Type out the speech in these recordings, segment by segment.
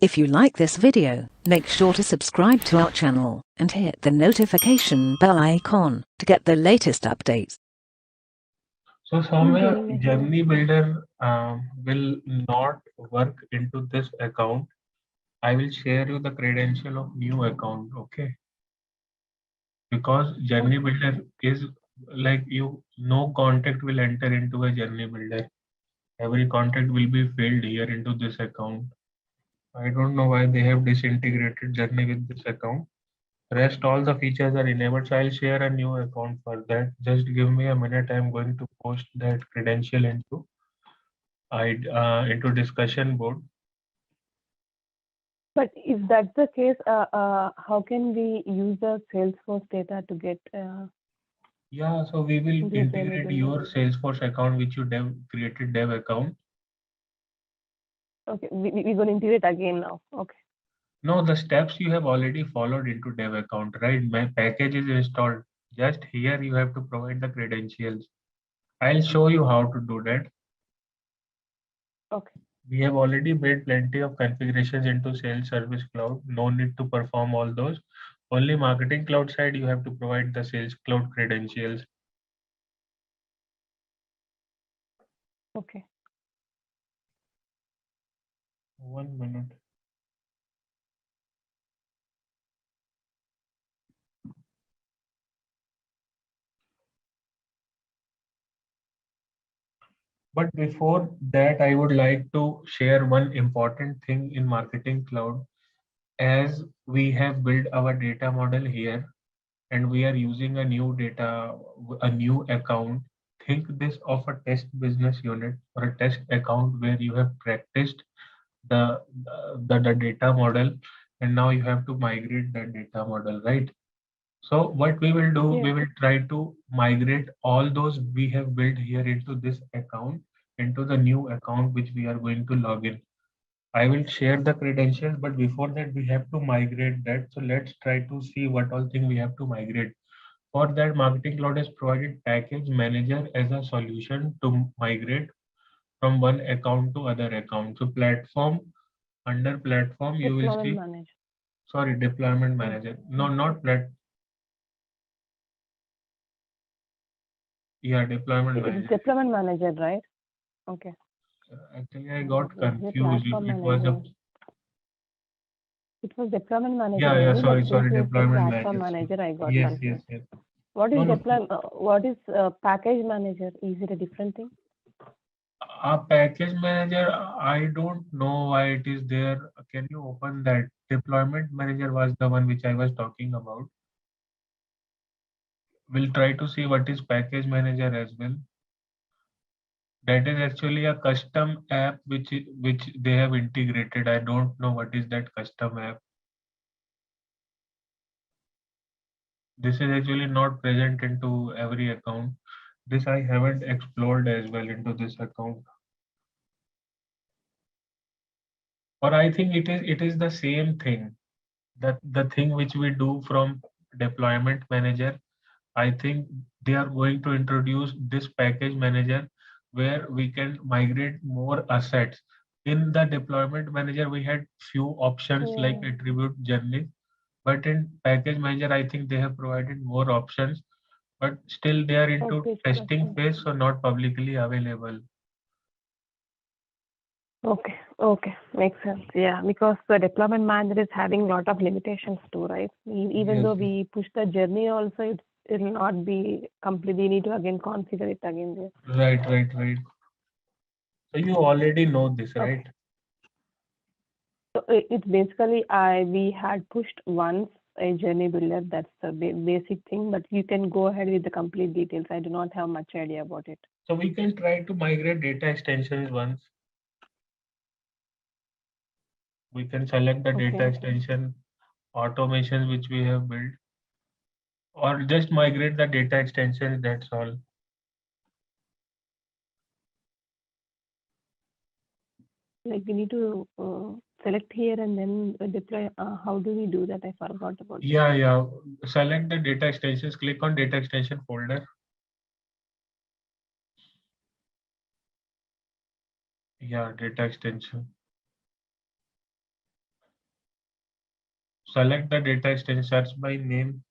If you like this video, make sure to subscribe to our channel and hit the notification bell icon to get the latest updates. So somewhere Journey Builder will not work into this account. I will share you the credential of new account, okay? Because Journey Builder is like no contact will enter into a Journey Builder. Every contact will be filled here into this account. I don't know why they have disintegrated Journey with this account. Rest all the features are enabled, so I'll share a new account for that. Just give me a minute. I'm going to post that credential into discussion board. But if that's the case, how can we use the Salesforce data to get? Yeah, so we will integrate your Salesforce account which you created dev account. Okay, we're going to integrate again now. Okay. No, the steps you have already followed into dev account, right? My package is installed. Just here you have to provide the credentials. I'll show you how to do that. Okay. We have already made plenty of configurations into Sales Service Cloud. No need to perform all those. Only Marketing Cloud side, you have to provide the Sales Cloud credentials. Okay. 1 minute. But before that, I would like to share one important thing in Marketing Cloud. As we have built our data model here, and we are using a new account, think this of a test business unit or a test account where you have practiced the data model, and now you have to migrate that data model, right? So what we will do, we will try to migrate all those we have built here into this account, into the new account which we are going to log in. I will share the credentials, but before that we have to migrate that. So let's try to see what all thing we have to migrate. For that, Marketing Cloud has provided Package Manager as a solution to migrate from one account to other account. So platform, under platform, you will see. Manager. Sorry, Deployment Manager. No, not yeah, Deployment Manager. Deployment Manager, right? Okay. Actually, I got confused. It was Deployment Manager. Yeah, sorry, Deployment Manager. I got yes, confused. yes. What is what is Package Manager? Is it a different thing? A Package Manager, I don't know why it is there. Can you open that? Deployment Manager was the one which I was talking about. We'll try to see what is Package Manager as well. That is actually a custom app which they have integrated. I don't know what is that custom app. This is actually not present into every account. This I haven't explored as well into this account. Or I think it is the same thing. That the thing which we do from Deployment Manager, I think they are going to introduce this Package Manager where we can migrate more assets. In the Deployment Manager, we had few options like attribute journey, but in Package Manager, I think they have provided more options, but still they are into testing phase, so not publicly available. Okay, makes sense. Yeah, because the Deployment Manager is having a lot of limitations too, right? Even though we push the journey also, it will not be complete. We need to again configure it again there. Right. So you already know this, right? So it's basically we had pushed once a journey builder. That's the basic thing, but you can go ahead with the complete details. I do not have much idea about it. So we can try to migrate data extensions once. We can select the data extension automations which we have built, or just migrate the data extensions, that's all. Like we need to select here and then deploy. How do we do that? I forgot about it. Yeah. Select the data extensions, click on data extension folder. Yeah, data extension. select the data extension, search by name.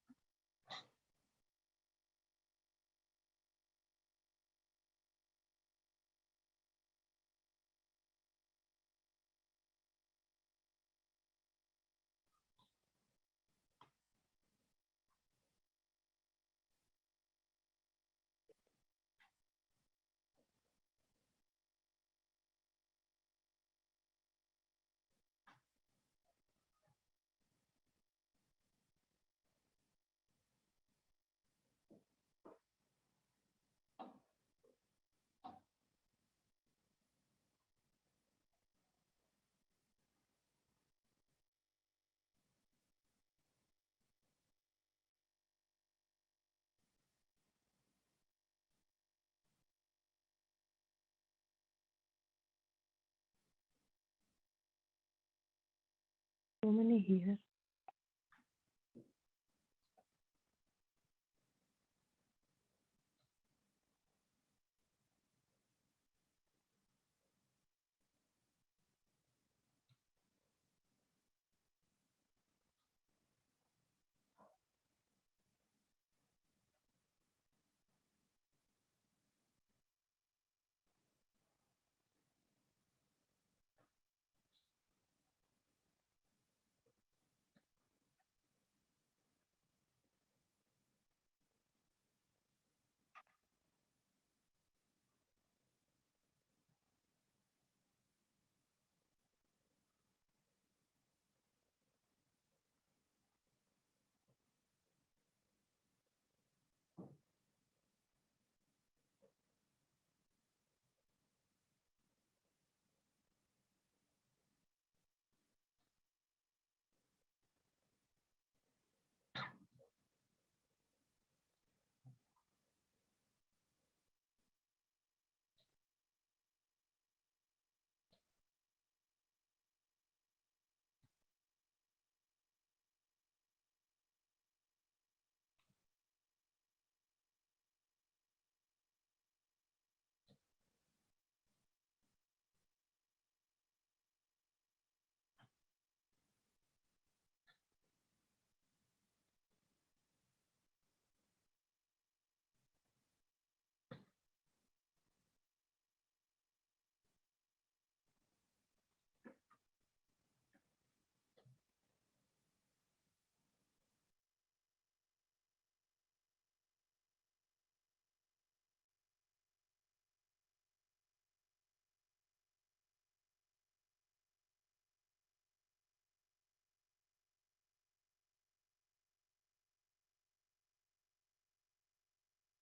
So many here.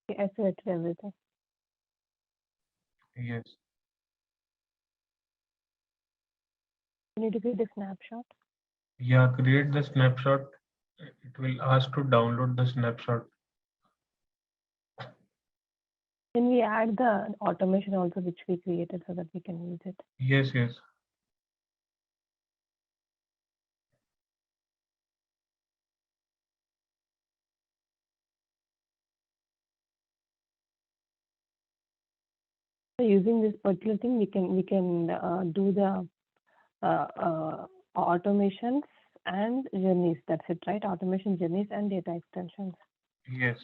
I searched everything. Yes. You need to create a snapshot. Yeah, create the snapshot. It will ask to download the snapshot. Can we add the automation also which we created so that we can use it? Yes, yes. So using this particular thing, we can do the automations and journeys. That's it, right? Automation, journeys, and data extensions. Yes.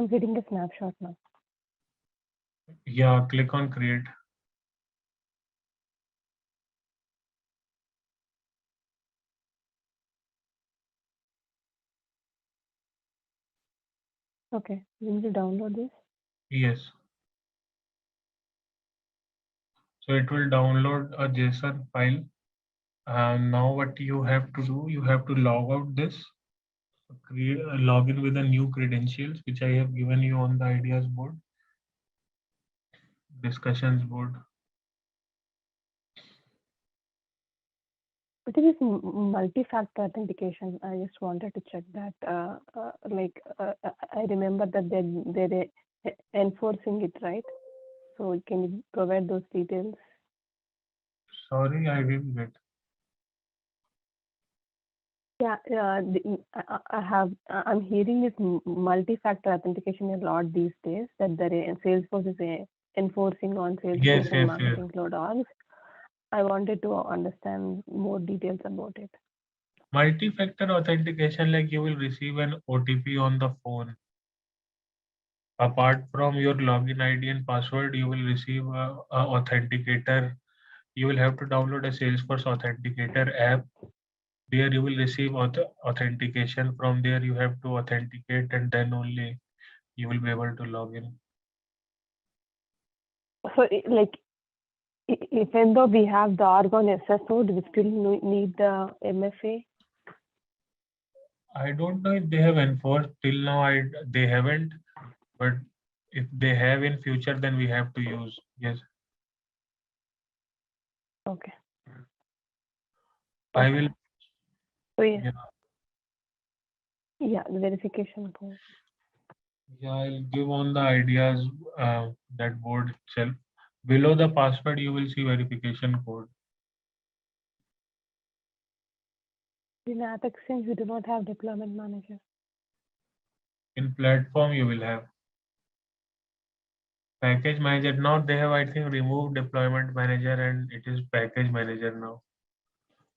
I'm getting a snapshot now. Yeah, click on create. Okay, we need to download this. Yes. So it will download a JSON file. Now what you have to do, you have to log out this, log in with the new credentials, which I have given you on the ideas board, discussions board. What is this multi-factor authentication? I just wanted to check that. I remember that they're enforcing it, right? So can you provide those details? Sorry, I didn't get. Yeah, I'm hearing this multi-factor authentication a lot these days, that the Salesforce is enforcing on Yes, Salesforce and yes, yes. Marketing Cloud orgs. I wanted to understand more details about it. Multi-factor authentication, like you will receive an OTP on the phone. Apart from your login ID and password, you will receive a authenticator. You will have to download a Salesforce Authenticator app. There you will receive authentication. From there you have to authenticate, and then only you will be able to log in. So, even though we have the Argon SSO, do we still need the MFA? I don't know if they have enforced till now. They haven't, but if they have in future, then we have to use. Yes. Okay. I will. So yeah. Yeah. Yeah, the verification code. Yeah, I'll give on the ideas that board itself. Below the password, you will see verification code. In App Exchange, we do not have deployment manager. In platform, you will have package manager. Now they have, I think, removed deployment manager, and it is package manager now.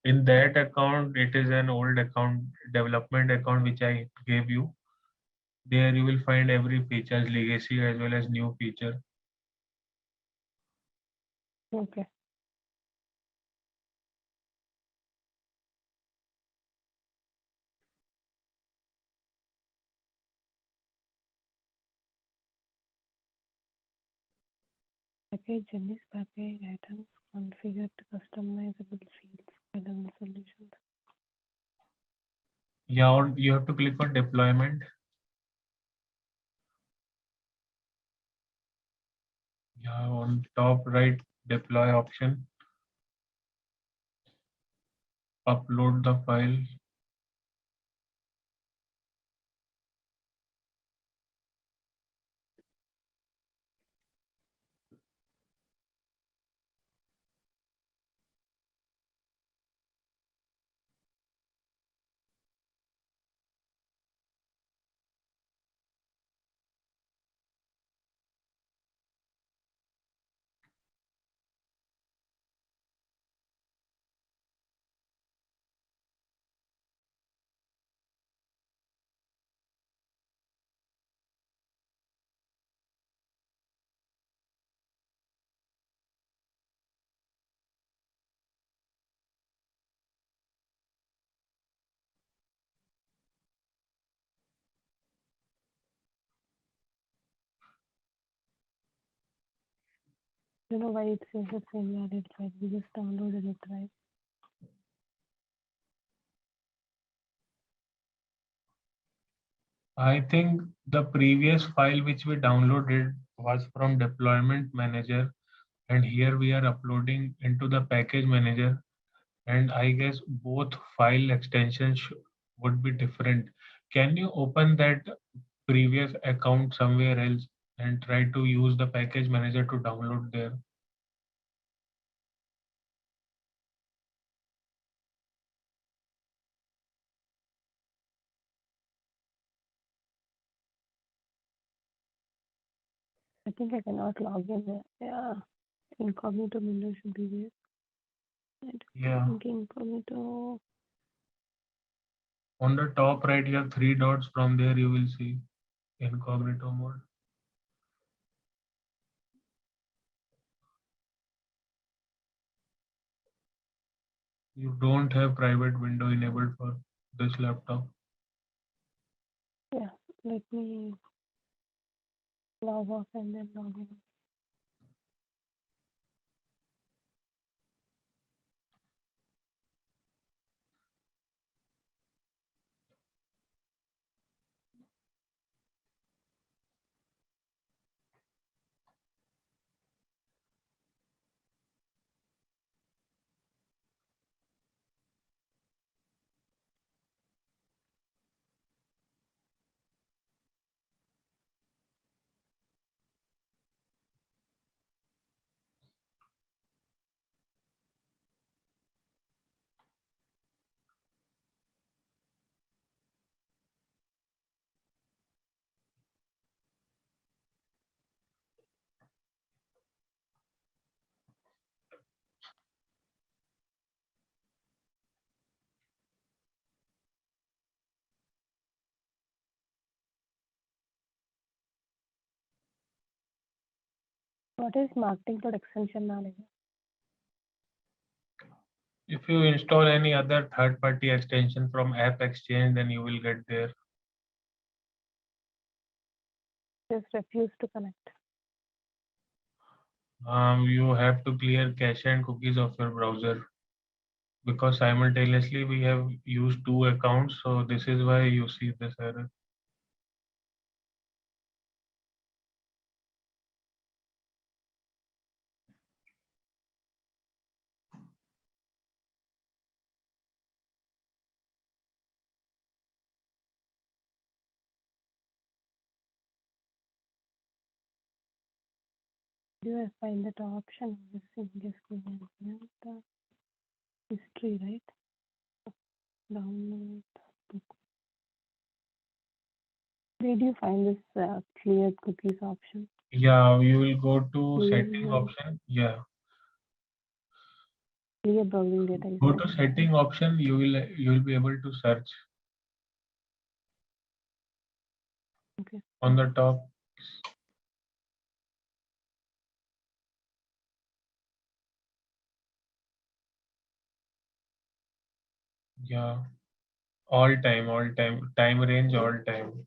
In that account, it is an old account, development account, which I gave you. There you will find every features, legacy as well as new feature. Okay. Package Genesis package items configured to customizable fields and solutions. Yeah, you have to click on deployment. Yeah, on top right, deploy option. Upload the file. You know why it says the same valid file? We just downloaded it, right? I think the previous file which we downloaded was from deployment manager, and here we are uploading into the package manager, and I guess both file extensions would be different. Can you open that previous account somewhere else and try to use the package manager to download there? I think I cannot log in there. Yeah. Incognito window should be there. Yeah. Incognito. On the top right, you have three dots. From there, you will see incognito mode. You don't have private window enabled for this laptop. Yeah, let me log off and then log in. What is Marketing Cloud Extension Manager? If you install any other third-party extension from App Exchange, then you will get there. Just refuse to connect. You have to clear cache and cookies of your browser because simultaneously we have used two accounts. So this is why you see this error. Do I find that option? Just the history, right? Download. Where do you find this clear cookies option? Yeah, you will go to Clear, setting option. Yeah, clear browsing data. You go said, to right? setting option. You will be able to search Okay. on the top. Yeah, all time range, all time.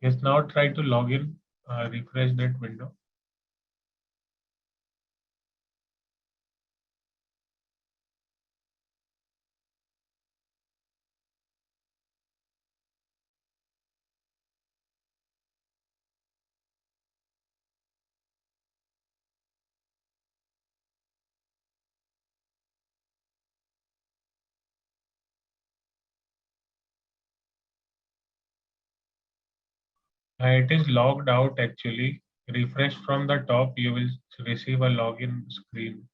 Yes, now try to log in, refresh that window. It is logged out actually. Refresh from the top, you will receive a login screen.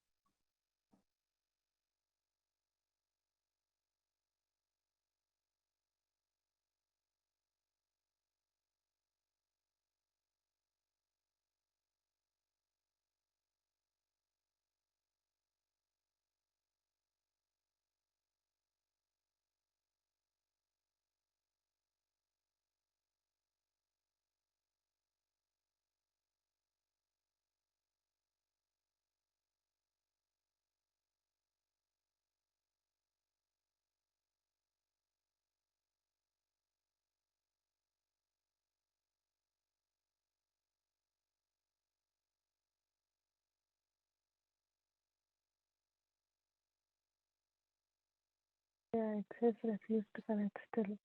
Yeah, it says refuse to connect still.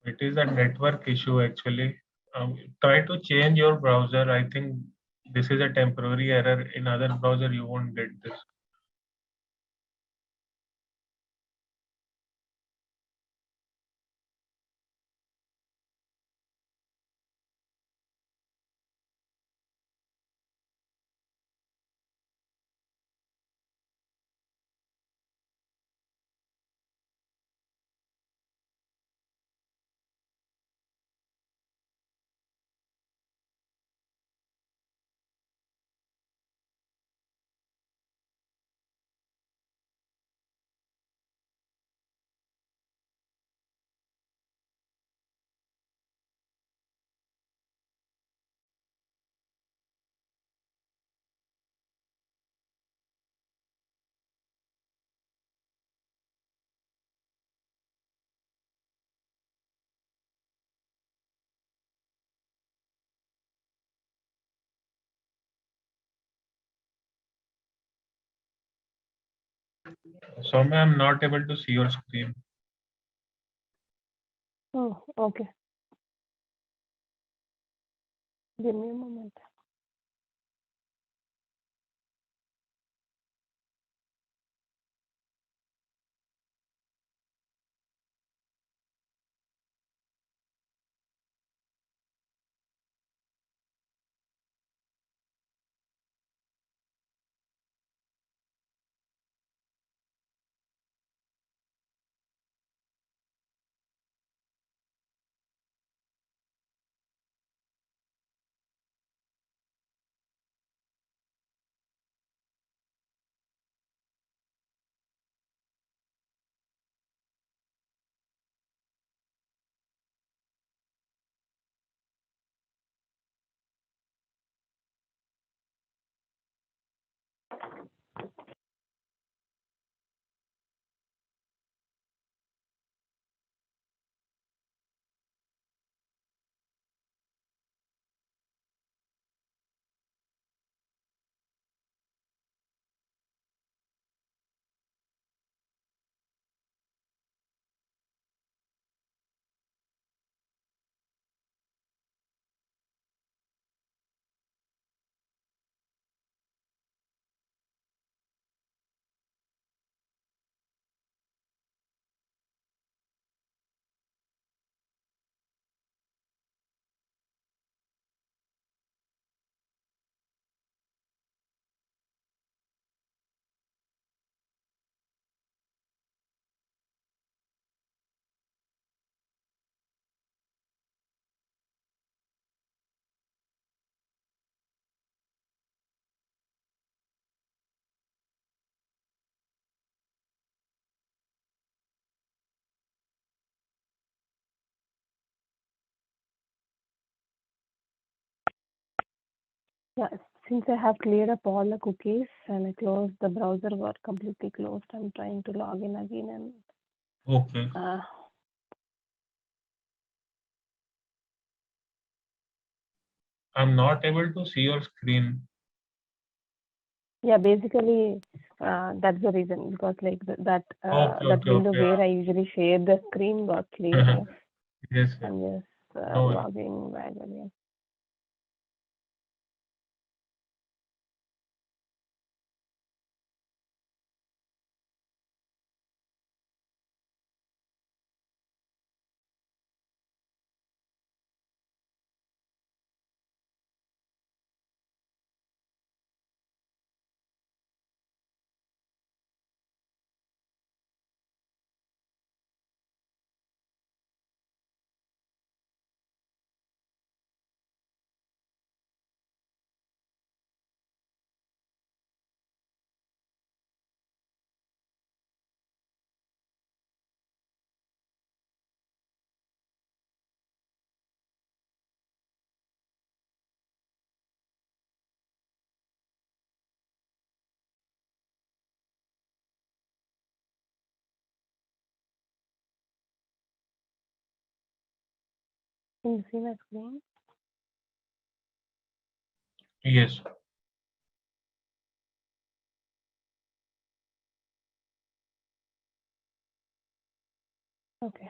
It is a network issue actually. Try to change your browser. I think this is a temporary error. In other browser, you won't get this. So I'm not able to see your screen. Oh, okay. Give me a moment. Yeah, since I have cleared up all the cookies and I closed the browser, got completely closed. I'm trying to log in again and Okay. I'm not able to see your screen. yeah, basically that's the reason, because like that window where I usually share the screen got cleared off. Yes. I'm just No. logging back again. Can you see my screen? Yes. Okay.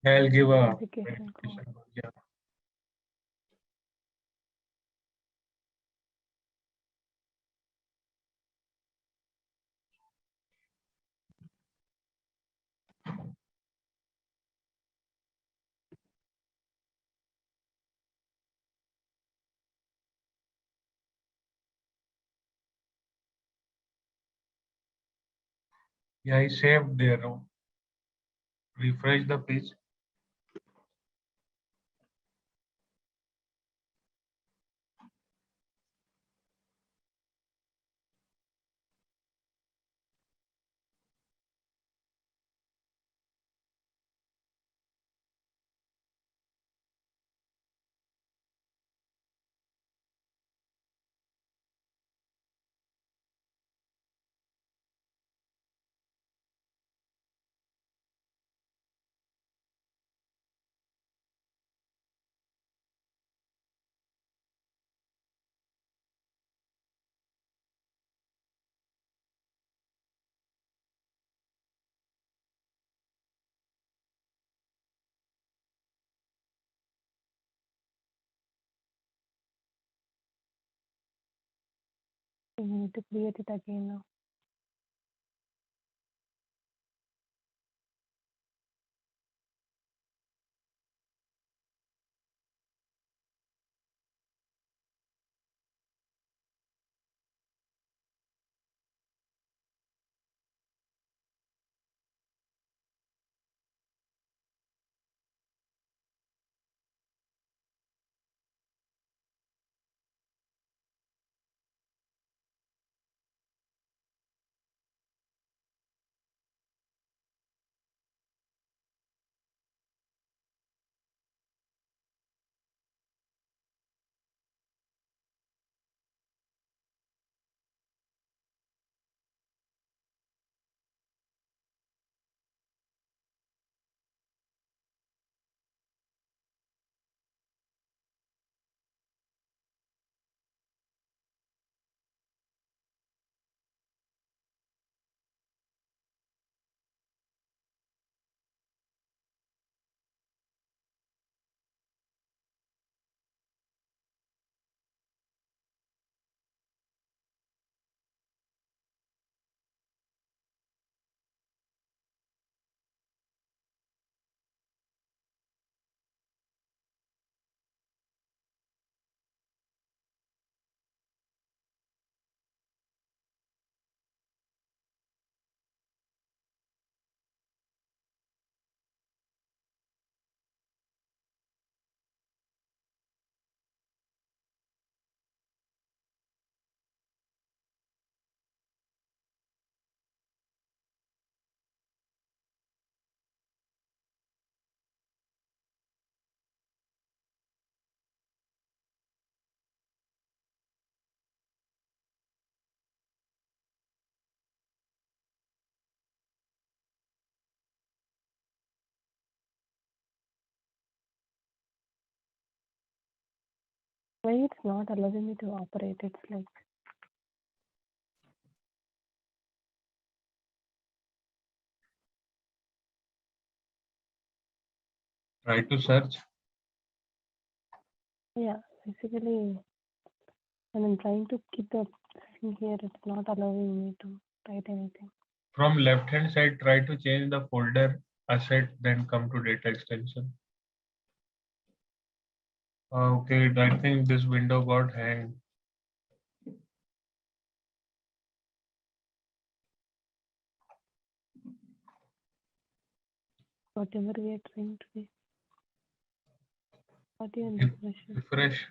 I'll give a verification code. yeah. Yeah, I saved there. Refresh the page. We need to create it again now. Why it's not allowing me to operate? It's like Try to search. yeah, basically when I'm trying to keep the thing here, it's not allowing me to write anything. From left hand side, try to change the folder asset, then come to data extension. Okay, I think this window got hanged. Whatever we are trying to be. Audio and refresh. Refresh.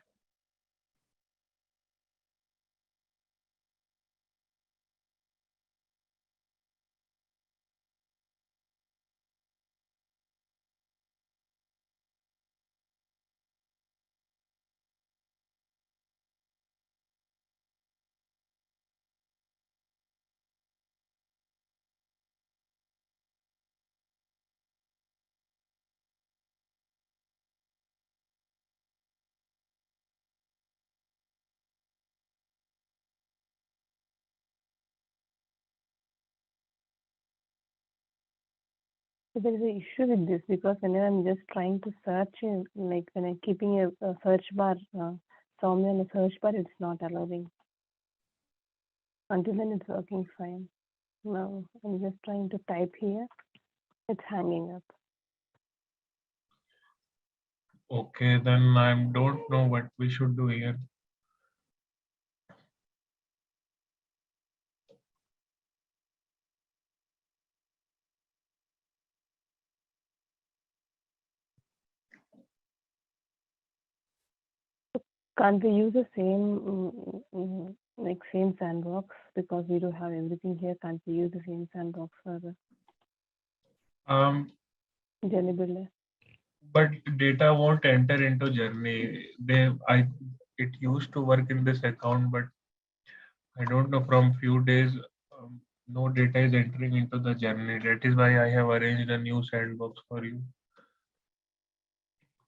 So there is an issue with this because whenever I'm just trying to search, like when I'm keeping a search bar, Soumya in a search bar, it's not allowing. Until then, it's working fine. Now I'm just trying to type here, it's hanging up. Okay, then I don't know what we should do here. Can't we use the same, like same sandbox because we do have everything here? Can't we use the same sandbox for the Um, journey builder? but data won't enter into journey. It used to work in this account, but I don't know, from few days, no data is entering into the journey. That is why I have arranged a new sandbox for you.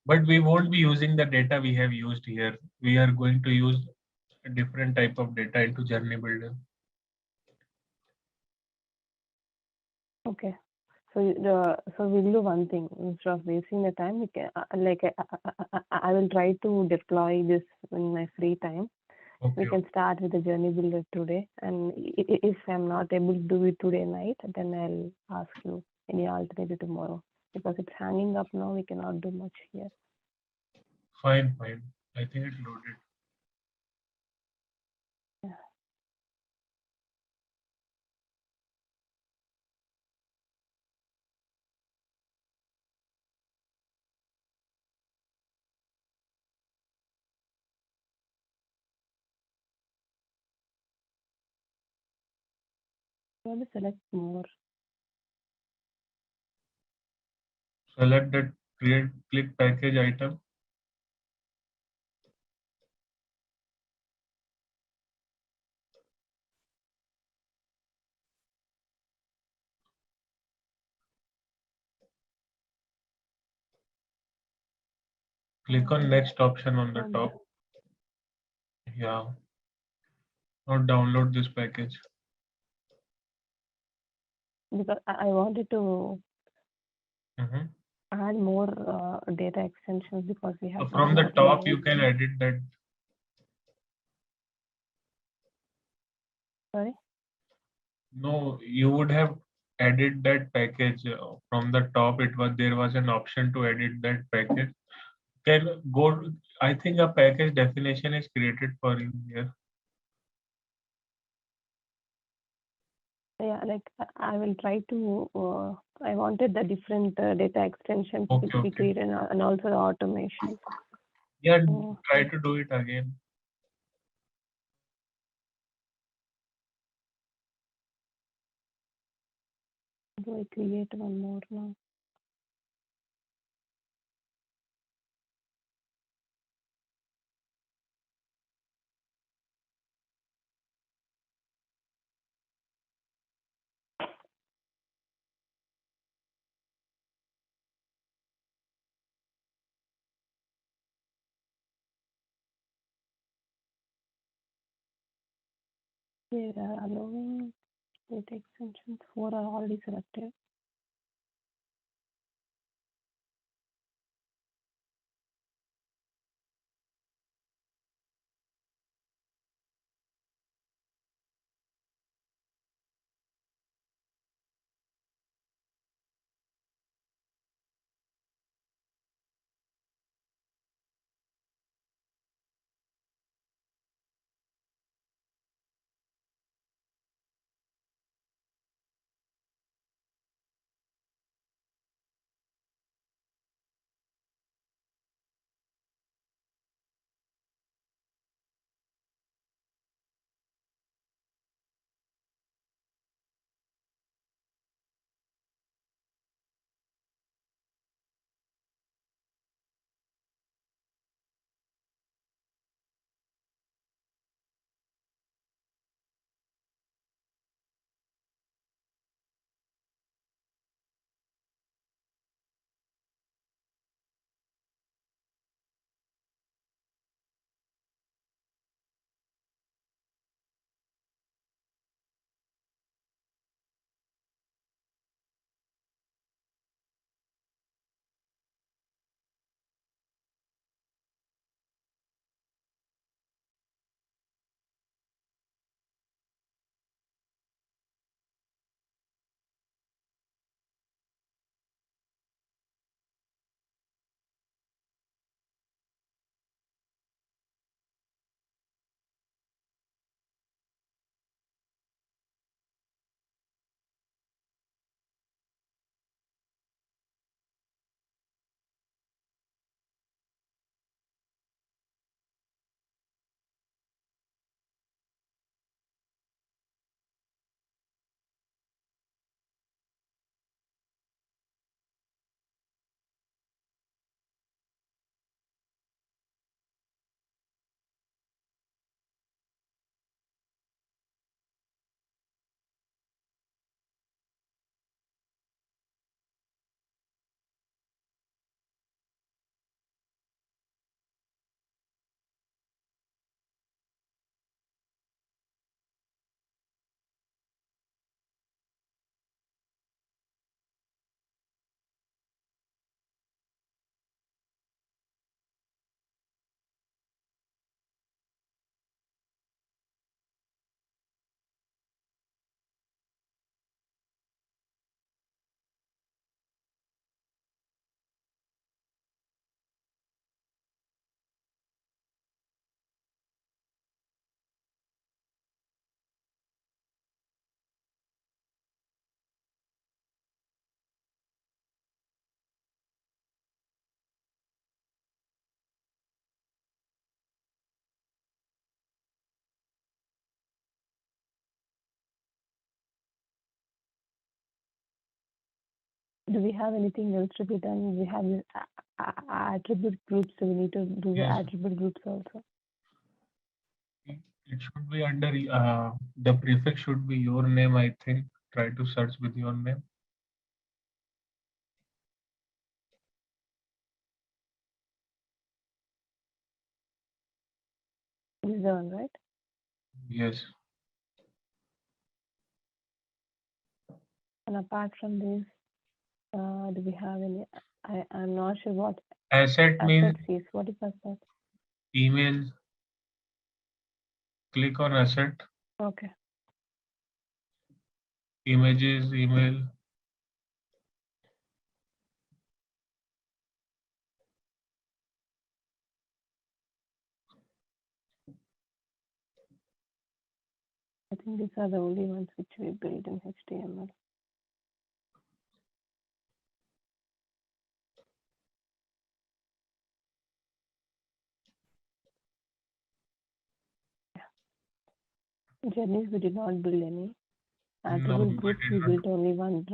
But we won't be using the data we have used here. We are going to use a different type of data into journey builder. Okay. So we'll do one thing instead of wasting the time. We can I will try to deploy this in my free time. Okay. We can start with the journey builder today, and if I'm not able to do it today night, then I'll ask you any alternative tomorrow because it's hanging up now. We cannot do much here. Fine. I think it loaded. Yeah. Probably select more. Select that click package item. Click on next option on the top. Yeah. Now download this package. Because I wanted to add more data extensions because we have So from the top, you can edit that. Sorry? No, you would have added that package from the top. There was an option to edit that package. Can go. I think a package definition is created for you here. Yeah, like I will try to. I wanted the different data extensions to be created and also the automation. Yeah, try to do it again. Do I create one more now? Yeah, allowing data extensions. 4 are already selected. Do we have anything else to be done? We have attribute groups, so we need to do the Yes. attribute groups also. It should be under the prefix should be your name, I think. Try to search with your name. This is the one, right? Yes. And apart from this, do we have any? I'm not sure what Asset means assets is. What is asset? email. Click on asset. Okay. Images, email. I think these are the only ones which we build in HTML. Journeys, we did not build any. Attribute groups, we built only one.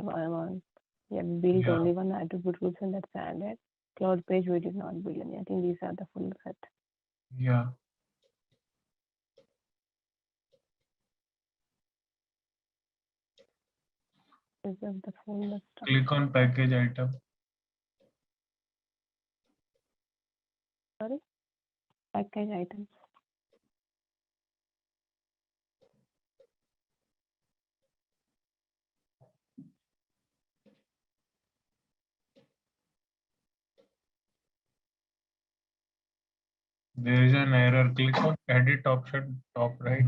Yeah, we built only one attribute groups, and that's added. Cloud page, we did not build any. I think these are the full set. Yeah. This is the full list. Click on package item. Sorry? Package items. There is an error. Click on edit option, top right.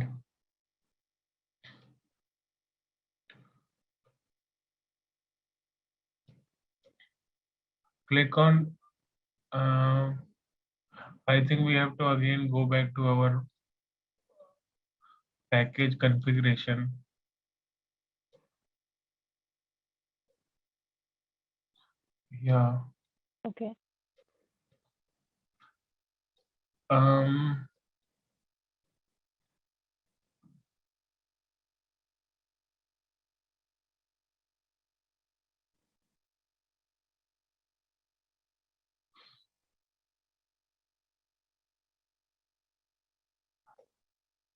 Click on, I think we have to again go back to our package configuration. Yeah. Okay.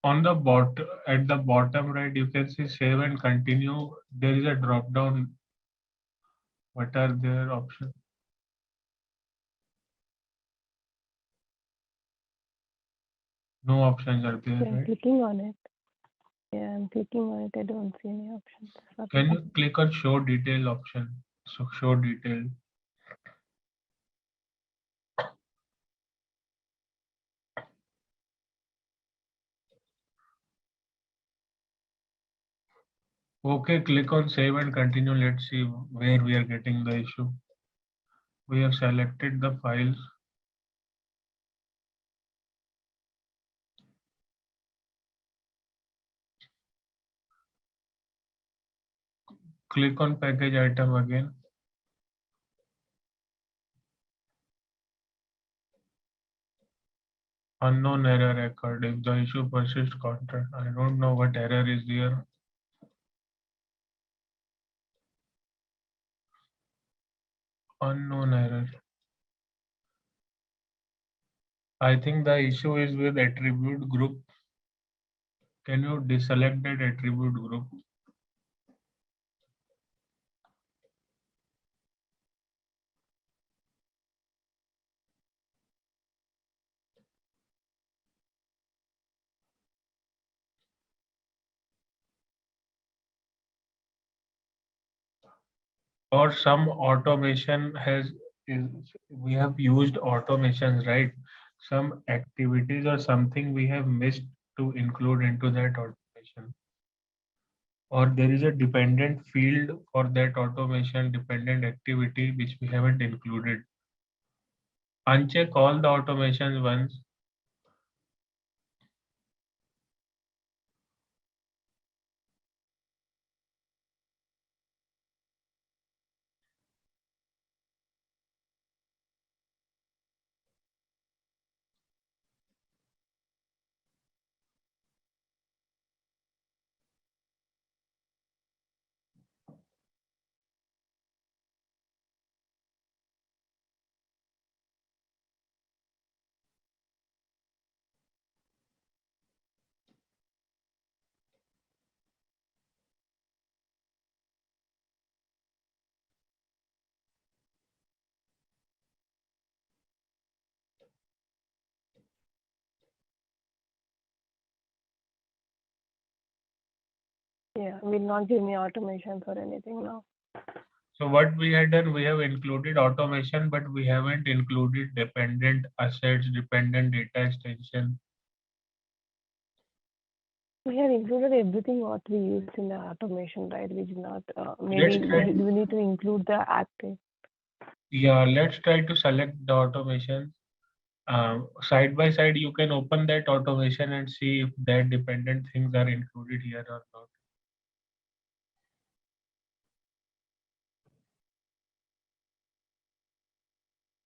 On the at the bottom right, you can see save and continue. There is a drop down. What are their options? No options are there, I'm right? clicking on it. Yeah, I'm clicking on it. I don't see any options. Can you click on show detail option? So show detail. Okay, click on save and continue. Let's see where we are getting the issue. We have selected the files. Click on package item again. Unknown error occurred. If the issue persists, contact. I don't know what error is there. Unknown error. I think the issue is with attribute group. Can you deselect that attribute group? Or some automation we have used automations, right? Some activities or something we have missed to include into that automation. Or there is a dependent field for that automation, dependent activity, which we haven't included. Uncheck all the automations once. Yeah, will not give me automations or anything now. So what we had done, we have included automation, but we haven't included dependent assets, dependent data extension. We have included everything what we used in the automation, right? Which is not, Let's maybe try. we need to include the active. Yeah, let's try to select the automation. Side by side, you can open that automation and see if that dependent things are included here or not.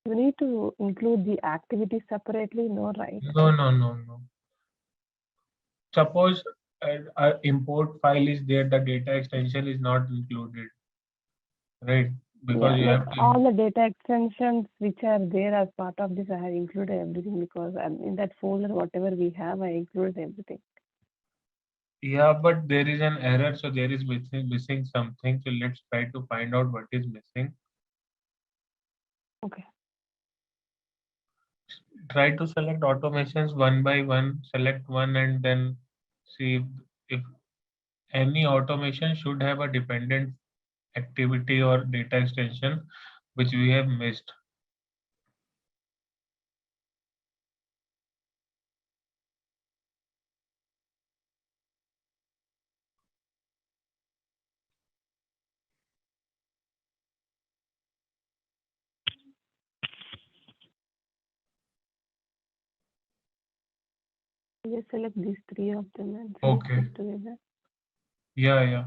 We need to include the activity separately, no, right? No, no, no, no. Suppose a import file is there, the data extension is not included, right? Because Yeah, you like have to. all the data extensions which are there as part of this, I have included everything because in that folder, whatever we have, I included everything. Yeah, but there is an error, so there is missing something. So let's try to find out what is missing. Okay. Try to select automations one by one, select one and then see if any automation should have a dependent activity or data extension which we have missed. Just select these three of them and select Okay. it together. Yeah, yeah.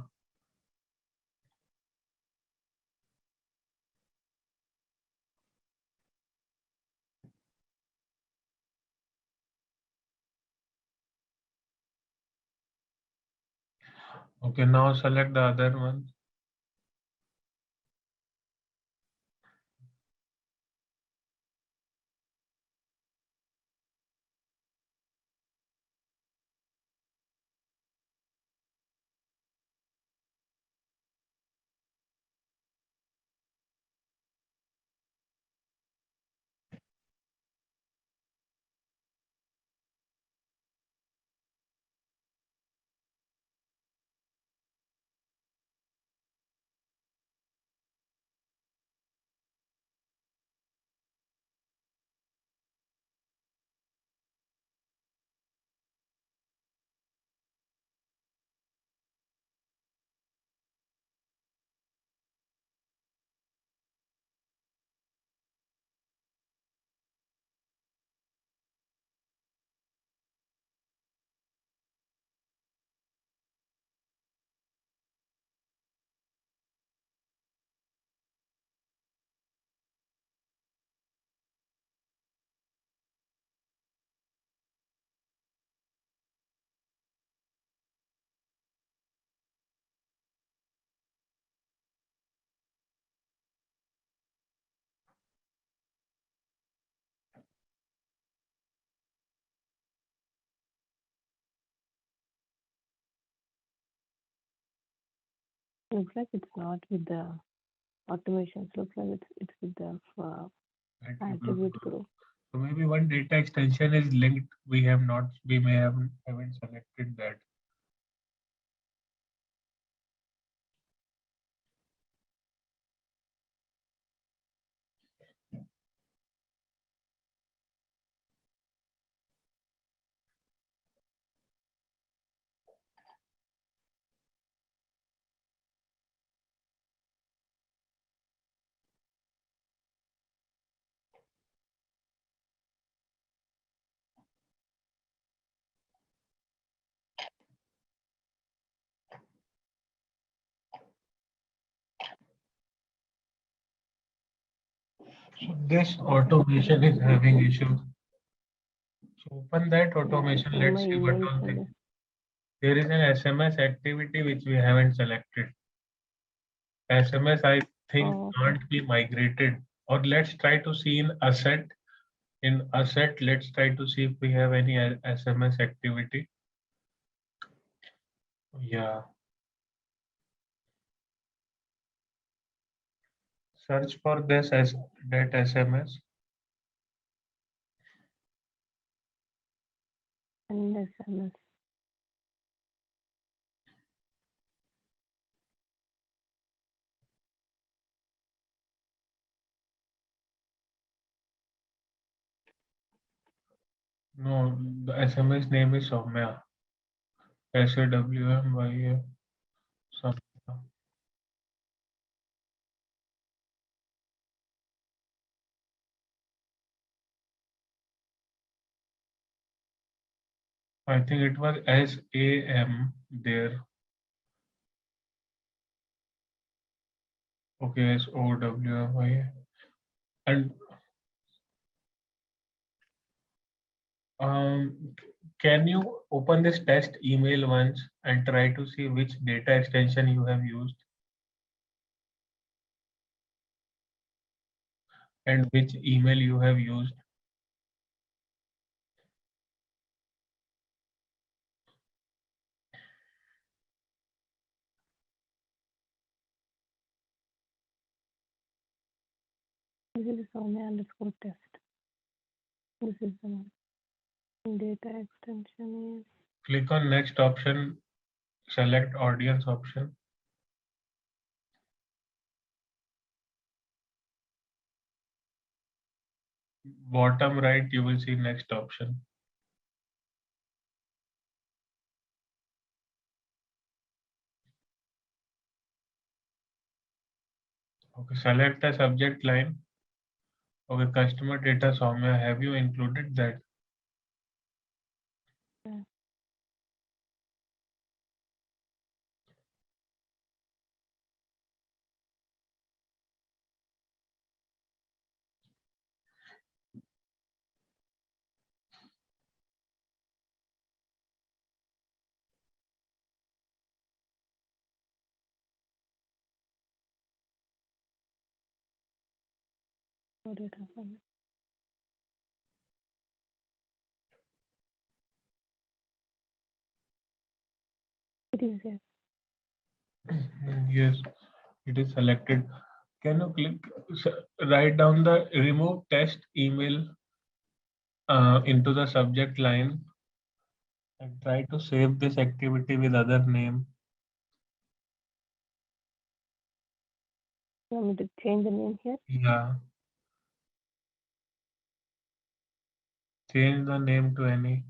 Okay, now select the other one. Looks like it's not with the automations. Looks like it's with the attribute group. So maybe one data extension is linked. We may haven't selected that. So this automation is having issues. So open that automation. Yeah, Let's my see what email all things. service. There is an SMS activity which we haven't selected. SMS, I think, Oh, okay. can't be migrated. Or let's try to see in asset. In asset, let's try to see if we have any SMS activity. Yeah. Search for this as that SMS. And SMS. No, the SMS name is Soumya. SAWMYA. Soumya. I think it was SAM there. Okay, SOWMYA. And can you open this test email once and try to see which data extension you have used and which email you have used? This is Soumya underscore test. This is the one. Data extension is. Click on next option, select audience option. Bottom right, you will see next option. Okay, select the subject line. Okay, customer data Soumya, have you included that? Yeah. Data from it is yes. Yes, it is selected. Can you write down the remove test email into the subject line and try to save this activity with other name? You want me to change the name here? Yeah, change the name to any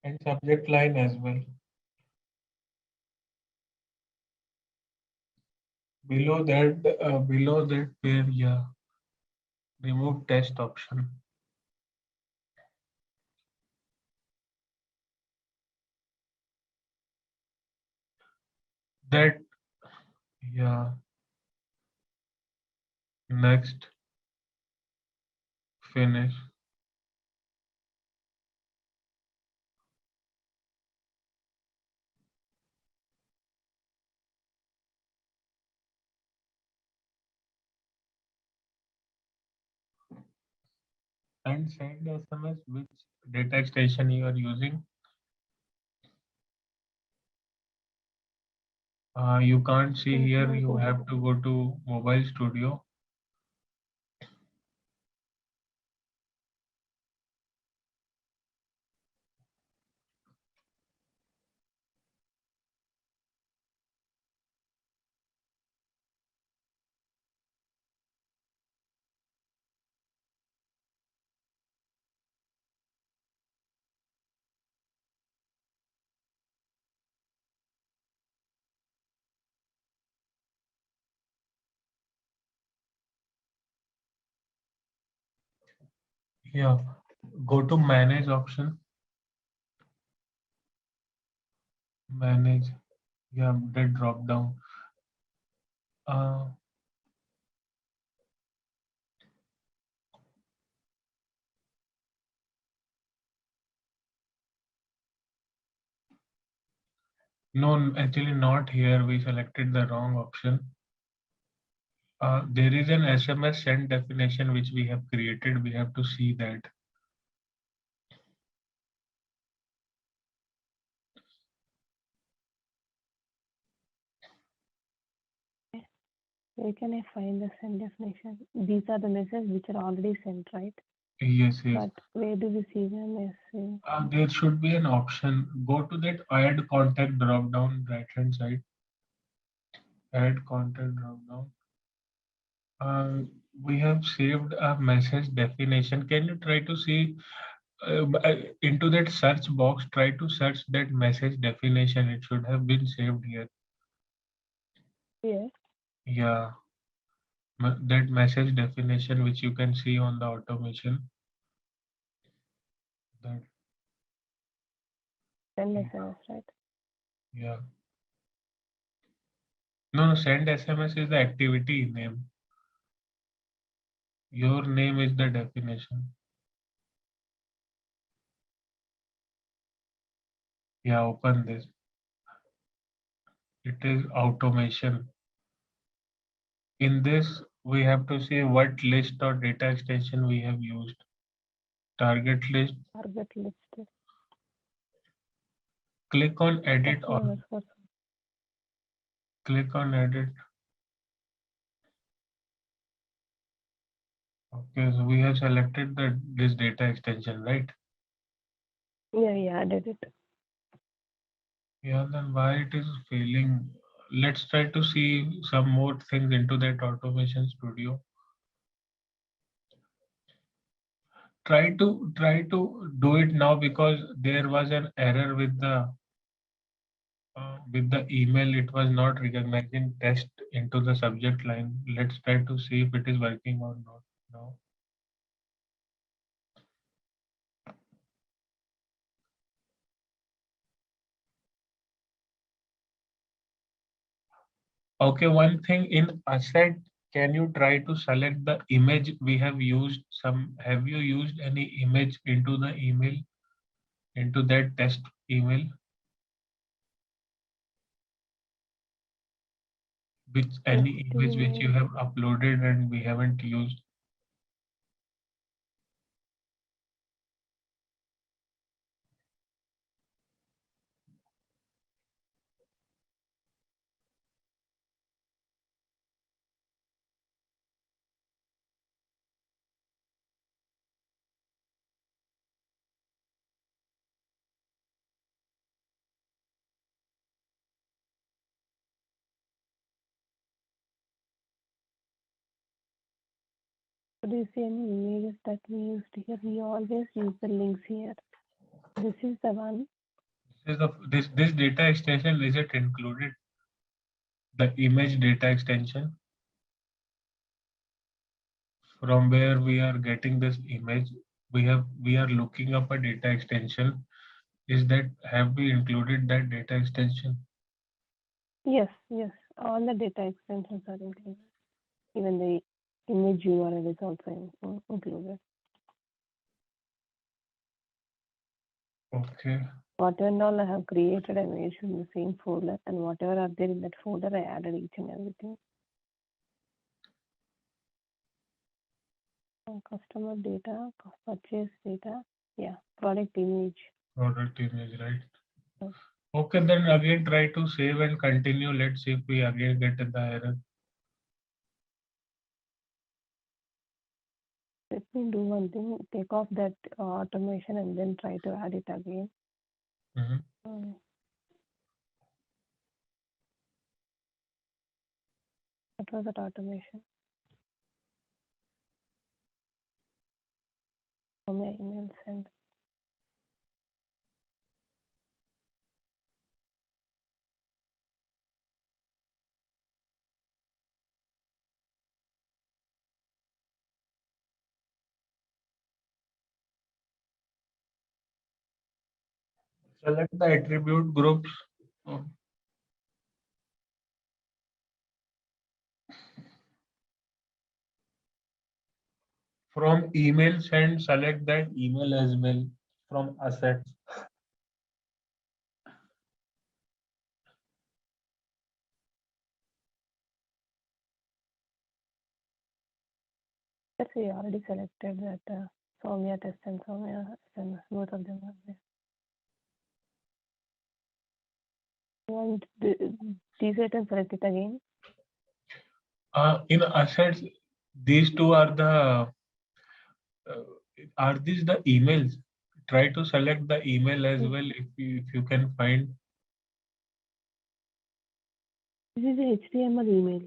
and subject line as well. Below that where, yeah, remove test option. That, yeah, next, finish. And send SMS which data extension you are using. You can't see Yes, here, no, you go ahead. have to go to Mobile Studio. Yeah, go to Manage option. Manage. Yeah, that drop down. Uh, no, actually not here. We selected the wrong option. There is an SMS send definition which we have created. We have to see that. Where can I find the send definition? These are the messages which are already sent, right? Yes, yes. But where do we see the message? There should be an option. Go to that add contact drop down right hand side. Add contact drop down. we have saved a message definition. Can you try to see into that search box? Try to search that message definition. It should have been saved here. Yes. Yeah, that message definition which you can see on the automation. That Send SMS, right? yeah. No, send SMS is the activity name. Your name is the definition. Yeah, open this. It is automation. In this, we have to see what list or data extension we have used. Target list. Target list. Click on edit or Customer resource. click on edit. Okay, so we have selected this data extension, right? Yeah, I did it. Yeah, then why it is failing? Let's try to see some more things into that automation studio. Try to do it now because there was an error with the email. It was not recognizing test into the subject line. Let's try to see if it is working or not now. Okay, one thing in asset, can you try to select the image we have used? Have you used any image into the email, into that test email? Which any image which you have uploaded and we haven't used? So do you see any images that we used here? We always use the links here. This is the one. This data extension, is it included? The image data extension from where we are getting this image, we are looking up a data extension. Is that, have we included that data extension? Yes. All the data extensions are included. Even the image URL is also included. Okay. Whatever all I have created, I made in the same folder, and whatever are there in that folder, I added each and everything. Customer data, purchase data, yeah, product image. Product image, right? Yes. Okay, then again try to save and continue. Let's see if we again get the error. Let me do one thing, take off that automation and then try to add it again. What was that automation? From my email send. Select the attribute groups. From email send, select that email as well from assets. Yes, we already selected that Soumya test and Soumya and both of them are there. Want these items select it again? In assets, these two are the are these the emails? Try to select the email as well if you can find. This is the HTML email.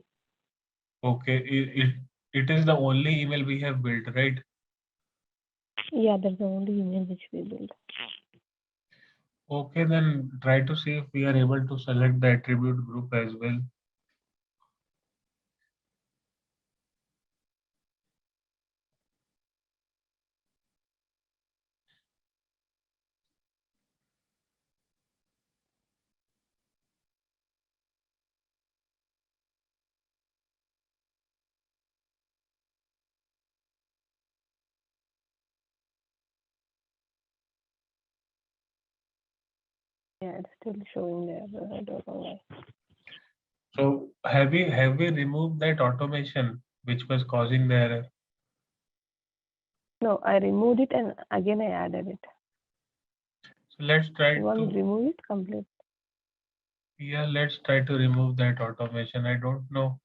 Okay, It is the only email we have built, right? Yeah, that's the only email which we build. Okay, then try to see if we are able to select the attribute group as well. Yeah, it's still showing there. I don't know why. So have we removed that automation which was causing the error? No, I removed it and again I added it. So let's try You want me to to, remove it complete? yeah, let's try to remove that automation. I don't know.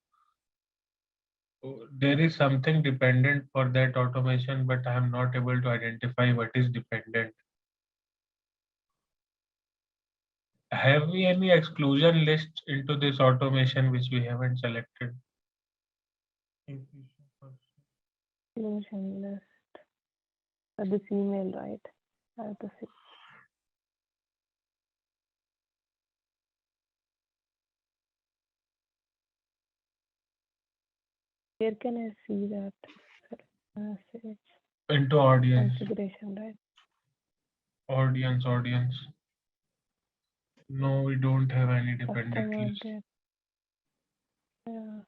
There is something dependent for that automation, but I am not able to identify what is dependent. Have we any exclusion list into this automation which we haven't selected? Inclusion list. This email, right? I have to see. Where can I see that message? Into audience, Configuration, right? audience. No, we don't have any dependent Customer list. data. Yeah.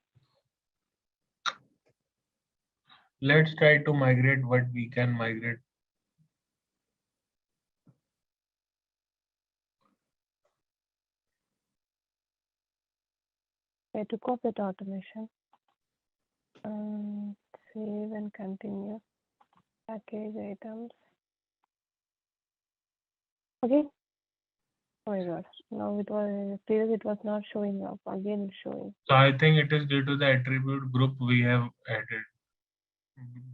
Let's try to migrate what we can migrate. I took off that automation. Save and continue. Package items. Okay. Oh my god. Now it was previously it was not showing up. Again it's showing. So I think it is due to the attribute group we have added.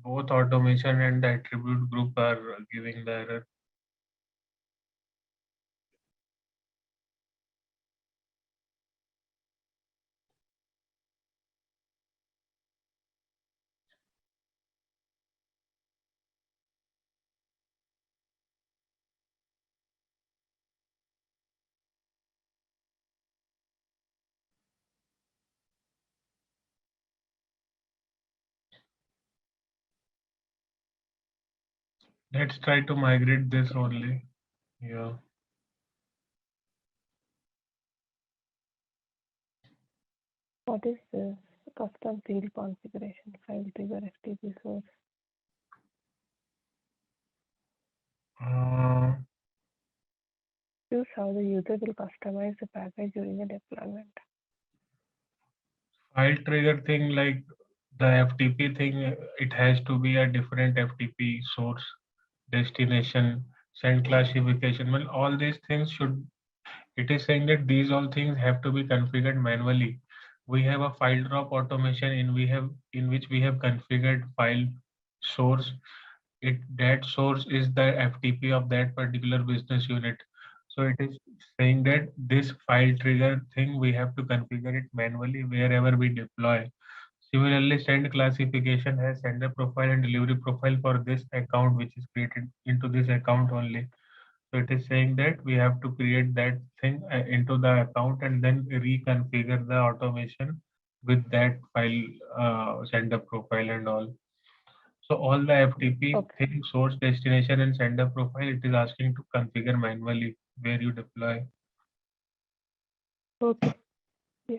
Both automation and the attribute group are giving the error. Let's try to migrate this only. Yeah. What is this? Custom field configuration file trigger FTP source. Choose how the user will customize the package during the deployment. File trigger thing like the FTP thing, it has to be a different FTP source, destination, send classification. Well, all these things should, it is saying that these all things have to be configured manually. We have a file drop automation in which we have configured file source. That source is the FTP of that particular business unit. So it is saying that this file trigger thing we have to configure it manually wherever we deploy. Similarly, send classification has sender profile and delivery profile for this account, which is created into this account only. So it is saying that we have to create that thing into the account and then reconfigure the automation with that file sender profile and all. So all the FTP Okay. thing, source, destination, and sender profile, it is asking to configure manually where you deploy. Okay. Yeah.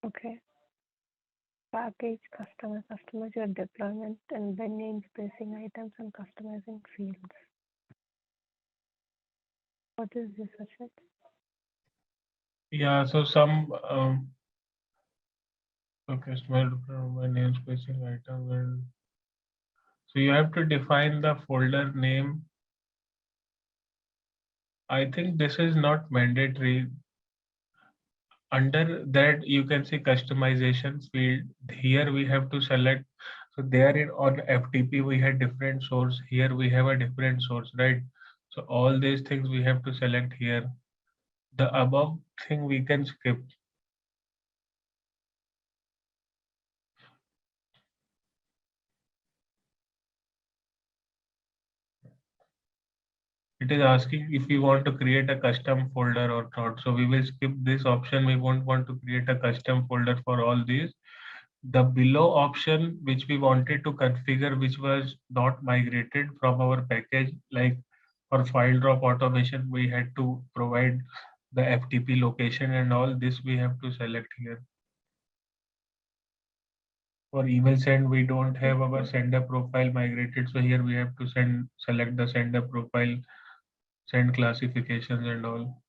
Okay. Package, customize your deployment, and then name spacing items and customizing fields. What is this, Ashwin? Yeah, so some so customer by name spacing item and so you have to define the folder name. I think this is not mandatory. Under that you can see customizations field. Here we have to select. So there in on FTP we had different source. Here we have a different source, right? So all these things we have to select here. The above thing we can skip. It is asking if we want to create a custom folder or not. So we will skip this option. We won't want to create a custom folder for all these. The below option which we wanted to configure, which was not migrated from our package, like for file drop automation, we had to provide the FTP location and all this we have to select here. For email send, we don't have our sender profile migrated. So here we have to select the sender profile, send classifications and all.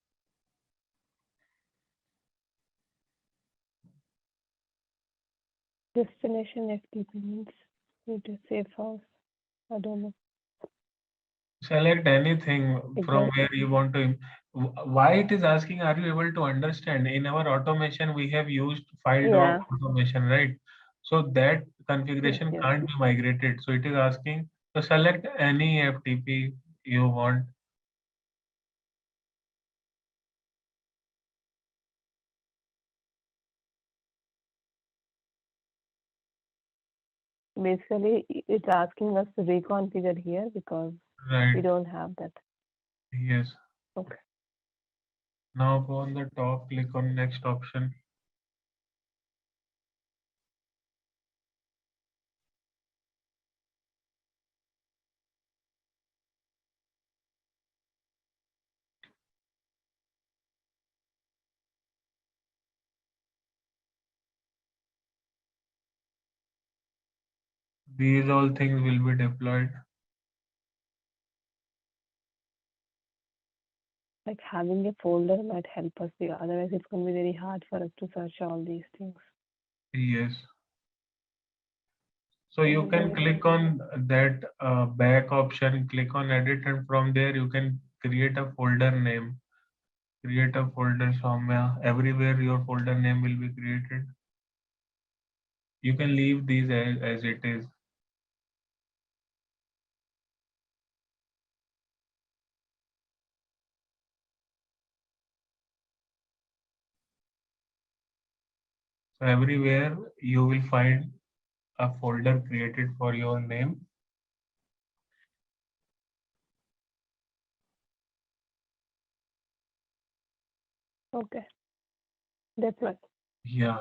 Destination FTP means need to safe house. I don't know. Select anything from Exactly. where you want to. Why it is asking, are you able to understand? In our automation, we have used file drop Yeah. automation, right? So that Yes. configuration Yes. can't be migrated. So it is asking to select any FTP you want. Basically, it's asking us to reconfigure here because we Right. don't have that. Yes. Okay. Now go on the top, click on next option. These all things will be deployed. Like having a folder might help us here. Otherwise, it's going to be very hard for us to search all these things. Yes. So you can click on that back option, click on edit, and from there you can create a folder name. Create a folder Soumya. Everywhere your folder name will be created. You can leave these as it is. So everywhere you will find a folder created for your name. Okay. That's right. Yeah.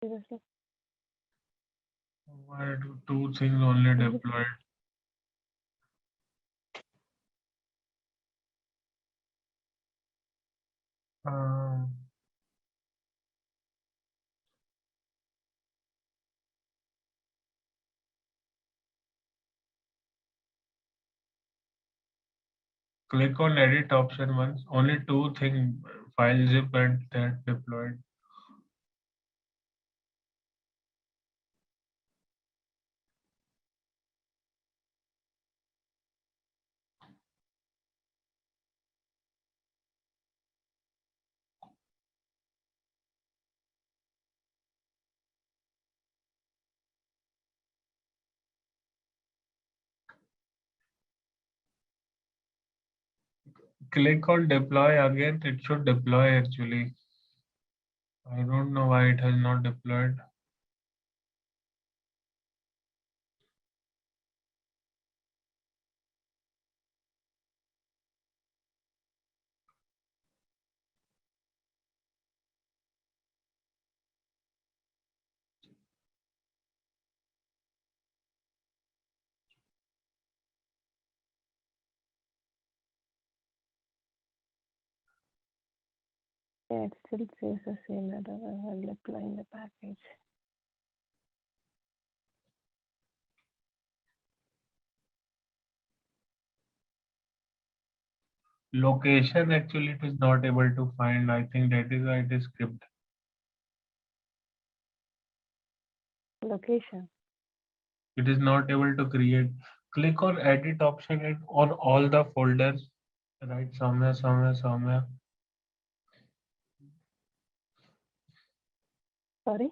Seriously. Why do two things only deployed? Um, Click on edit option once. Only two things, file zip and that deployed. Click on deploy again. It should deploy actually. I don't know why it has not deployed. Yeah, it still says the same error. I'll apply in the package. Location actually it is not able to find. I think that is why it is skipped. Location. It is not able to create. Click on edit option and on all the folders. Right, somewhere. Sorry.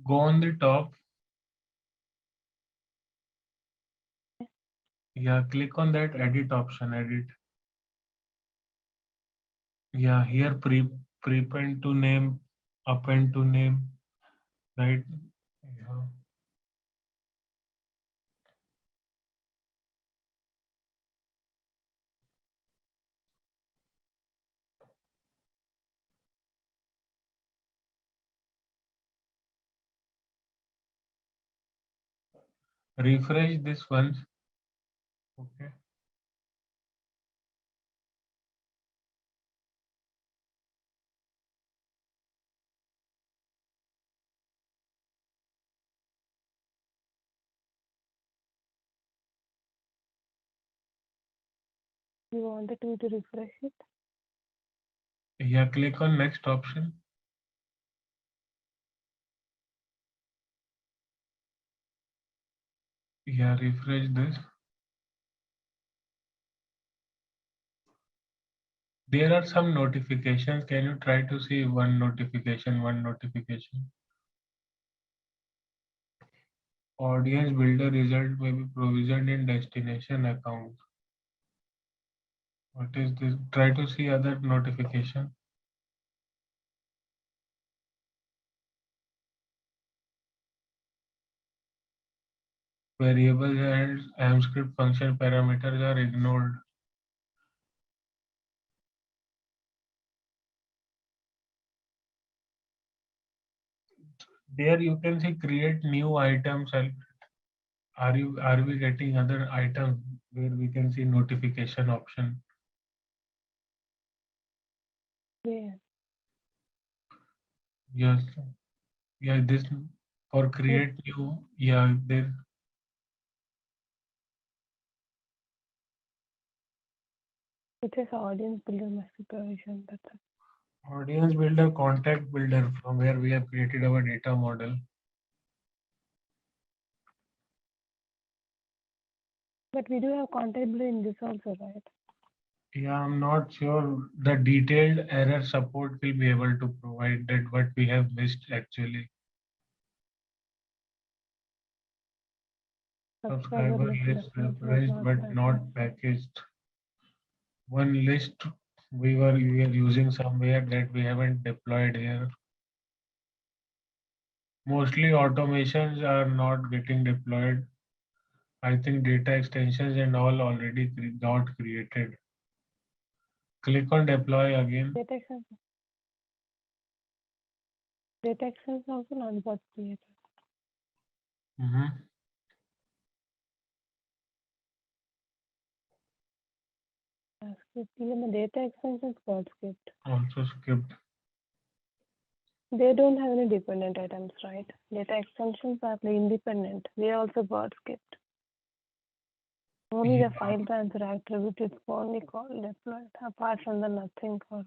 Go on the top. Yeah, click on that edit option. Edit. Yeah, here prepend to name, append to name. Right. Yeah. Refresh this once. Okay. You wanted me to refresh it? Yeah, click on next option. Yeah, refresh this. There are some notifications. Can you try to see one notification? Audience builder result may be provisioned in destination account. What is this? Try to see other notification. Variables and AMScript function parameters are ignored. There you can see create new items. Are we getting other items where we can see notification option? Yeah. Yes. Yeah, this for create new. Yeah, there. It says audience builder must be provisioned. That's it. Audience builder, contact builder, from where we have created our data model. But we do have contact builder in this also, right? Yeah, I'm not sure the detailed error support will be able to provide that what we have missed actually. Subscriber Subscriber list list reference was referenced not but packaged. not packaged. One list we are using somewhere that we haven't deployed here. Mostly automations are not getting deployed. I think data extensions and all already got created. Click on deploy again. Data extensions also not got created. Mhm. Even the data extensions got skipped. Also skipped. They don't have any dependent items, right? Data extensions are independent. They also got skipped. Only the file transfer attribute is only called deployed. Apart from the nothing called.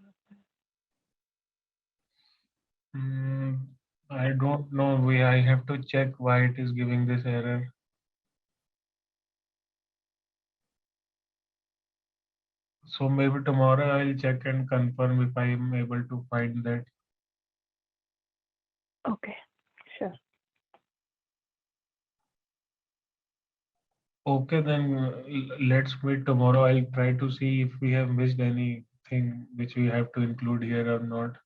I don't know. I have to check why it is giving this error. So maybe tomorrow I'll check and confirm if I am able to find that. Okay, sure. Okay, then let's meet tomorrow. I'll try to see if we have missed anything which we have to include here or not.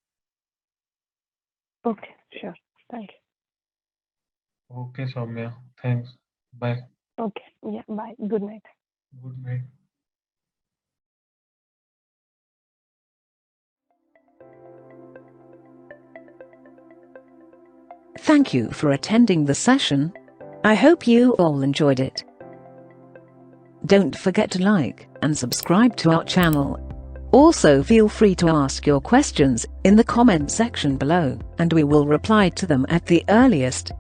Okay, sure. Thank you. Okay, Soumya. Thanks. Bye. Okay, yeah, bye. Good night. Good night. Thank you for attending the session. I hope you all enjoyed it. Don't forget to like and subscribe to our channel. Also, feel free to ask your questions in the comment section below, and we will reply to them at the earliest.